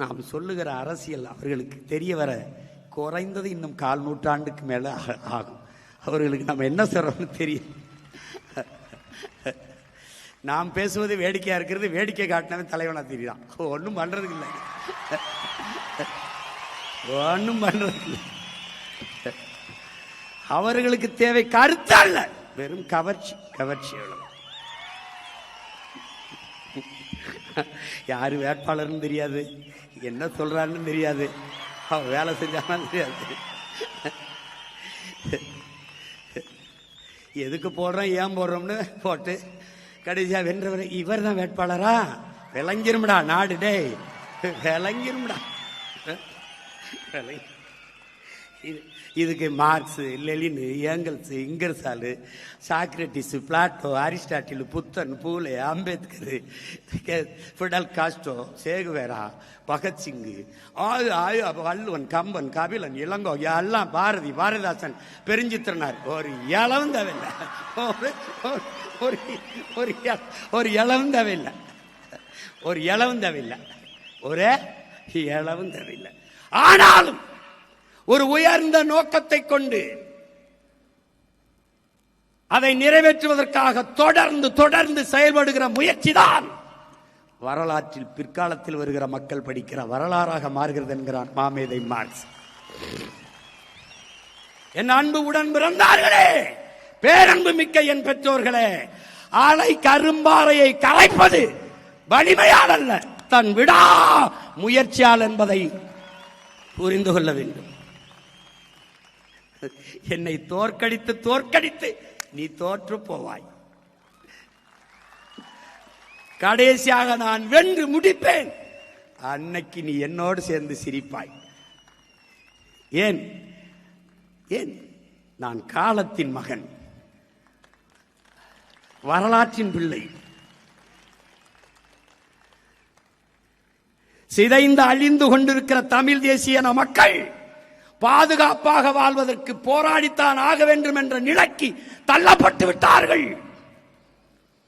நாம் சொல்லுகிற அரசியல் அவர்களுக்கு தெரிய வர குறைந்தது இன்னும் 1/4 நூற்றாண்டுக்கு மேல ஆகும். அவர்களுக்கு நம்ம என்ன சொல்றோம்னு தெரியும். நாம் பேசுவது வேடிக்கையா இருக்கிறது, வேடிக்கை காட்டினவன் தலைவனா தெரியுதான். ஒன்றும் பண்றதுக்கு இல்லை, ஒன்றும் பண்றதுக்கு இல்லை. அவர்களுக்கு தேவை கருத்து அல்ல, வெறும் கவர்ச்சி. கவர்ச்சி எவ்வளவு. யாரு வேட்பாளர்னு தெரியாது, என்ன சொல்றான்னு தெரியாது, அவன் வேலை செஞ்சாலும் தெரியாது, எதுக்கு போடுறோம் ஏன் போடுறோம்னு போட்டு கடைசியா வென்றவர் இவர் தான் வேட்பாளரா விளங்கிரும்டா நாடு. டே விளங்கிரும்டா. இதுக்கு Marx, Lenin, Engels, Ingersoll, Socrates, Plato, Aristotle, Buddhan, Phule, Ambedkar, Fidel Castro, Che Guevara, Bhagat Singh, Valluvan, Kamban, Kapilan, Ilango எல்லாம், பாரதி, பாரதிதாசன், பெருஞ்சித்திரனார். ஒரு இளவும் தேவையில்லை, ஒரு இளவும் தேவையில்லை, ஒரு இளவும் தேவையில்லை, ஒரே இளவும் தேவையில்லை. ஆனாலும் ஒரு உயர்ந்த நோக்கத்தை கொண்டு அதை நிறைவேற்றுவதற்காக தொடர்ந்து தொடர்ந்து செயல்படுகிற முயற்சி தான் வரலாற்றில் பிற்காலத்தில் வருகிற மக்கள் படிக்கிற வரலாறாக மாறுகிறது என்கிறான் மாமேதை மார்க்ஸ். என் அன்பு உடன் பிறந்தார்களே, பேரன்பு மிக்க என் பெற்றோர்களே, ஆலை கரும்பாறையை கலைப்பது வலிமையால் அல்ல, தன் விடா முயற்சியால் என்பதை புரிந்து கொள்ள வேண்டும். என்னை தோற்கடித்து தோற்கடித்து நீ தோற்று போவாய். கடைசியாக நான் வென்று முடிப்பேன். அன்னைக்கு நீ என்னோடு சேர்ந்து சிரிப்பாய். ஏன் ஏன் நான் காலத்தின் மகன், வரலாற்றின் பிள்ளை. சிதைந்து அழிந்து கொண்டிருக்கிற தமிழ் தேசிய மக்கள் பாதுகாப்பாக வாழ்வதற்கு போராடித்தான் ஆக வேண்டும் என்ற நிலைக்கு தள்ளப்பட்டு விட்டார்கள்.